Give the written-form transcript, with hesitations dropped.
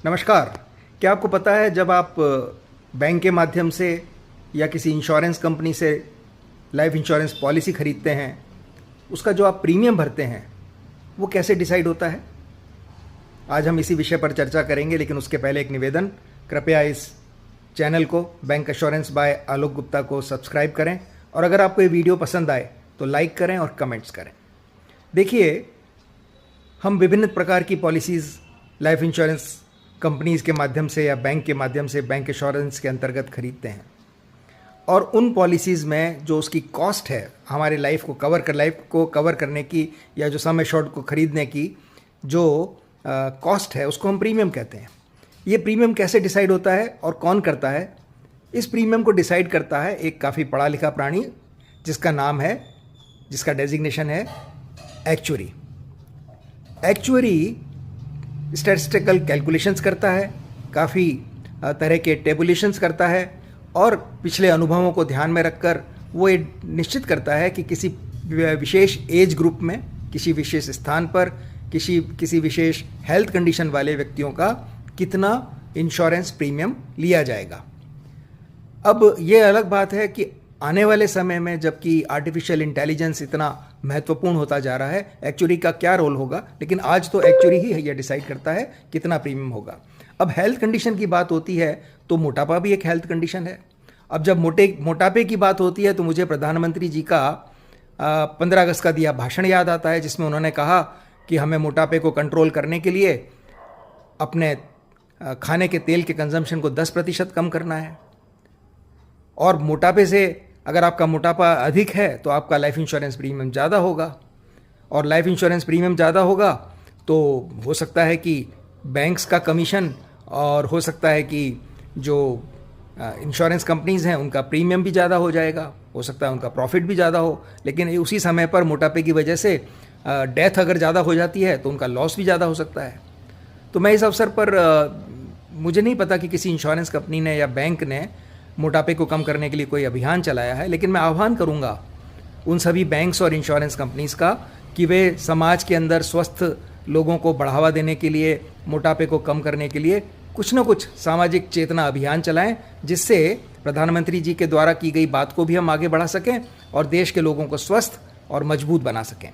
नमस्कार। क्या आपको पता है जब आप बैंक के माध्यम से या किसी इंश्योरेंस कंपनी से लाइफ इंश्योरेंस पॉलिसी खरीदते हैं, उसका जो आप प्रीमियम भरते हैं वो कैसे डिसाइड होता है? आज हम इसी विषय पर चर्चा करेंगे, लेकिन उसके पहले एक निवेदन, कृपया इस चैनल को bank assurance bye Alok Gupta को सब्सक्राइब करें और अगर आपको ये वीडियो पसंद आए तो लाइक करें और कमेंट्स करें। देखिए, हम विभिन्न प्रकार की पॉलिसीज़ लाइफ इंश्योरेंस कंपनीज़ के माध्यम से या बैंक के माध्यम से बैंक एश्योरेंस के अंतर्गत खरीदते हैं और उन पॉलिसीज़ में जो उसकी कॉस्ट है, हमारे लाइफ को कवर करने की या जो सम एश्योर्ड को खरीदने की जो कॉस्ट है, उसको हम प्रीमियम कहते हैं। ये प्रीमियम कैसे डिसाइड होता है और कौन करता है? इस प्रीमियम को डिसाइड करता है एक काफ़ी पढ़ा लिखा प्राणी जिसका डेजिग्नेशन है एक्चुअरी। एक्चुअरी स्टैटिस्टिकल कैलकुलेशंस करता है, काफ़ी तरह के टेबुलेशंस करता है और पिछले अनुभवों को ध्यान में रखकर वो ये निश्चित करता है कि किसी विशेष एज ग्रुप में, किसी विशेष स्थान पर, किसी विशेष हेल्थ कंडीशन वाले व्यक्तियों का कितना इंश्योरेंस प्रीमियम लिया जाएगा। अब ये अलग बात है कि आने वाले समय में जबकि आर्टिफिशियल इंटेलिजेंस इतना महत्वपूर्ण होता जा रहा है, एक्चुअरी का क्या रोल होगा, लेकिन आज तो एक्चुअरी ही यह डिसाइड करता है कितना प्रीमियम होगा। अब हेल्थ कंडीशन की बात होती है तो मोटापा भी एक हेल्थ कंडीशन है। अब जब मोटापे की बात होती है तो मुझे प्रधानमंत्री जी का 15 अगस्त का दिया भाषण याद आता है, जिसमें उन्होंने कहा कि हमें मोटापे को कंट्रोल करने के लिए अपने खाने के तेल के कंजम्पशन को 10% कम करना है। और मोटापे से, अगर आपका मोटापा अधिक है तो आपका लाइफ इंश्योरेंस प्रीमियम ज़्यादा होगा, और लाइफ इंश्योरेंस प्रीमियम ज़्यादा होगा तो हो सकता है कि बैंक्स का कमीशन और हो सकता है कि जो इंश्योरेंस कंपनीज़ हैं उनका प्रीमियम भी ज़्यादा हो जाएगा, हो सकता है उनका प्रॉफिट भी ज़्यादा हो। लेकिन उसी समय पर मोटापे की वजह से डेथ अगर ज़्यादा हो जाती है तो उनका लॉस भी ज़्यादा हो सकता है। तो मैं इस अवसर पर मुझे नहीं पता कि किसी इंश्योरेंस कंपनी ने या बैंक ने मोटापे को कम करने के लिए कोई अभियान चलाया है, लेकिन मैं आह्वान करूंगा उन सभी बैंक्स और इंश्योरेंस कंपनीज़ का कि वे समाज के अंदर स्वस्थ लोगों को बढ़ावा देने के लिए, मोटापे को कम करने के लिए कुछ न कुछ सामाजिक चेतना अभियान चलाएं, जिससे प्रधानमंत्री जी के द्वारा की गई बात को भी हम आगे बढ़ा सकें और देश के लोगों को स्वस्थ और मजबूत बना सकें।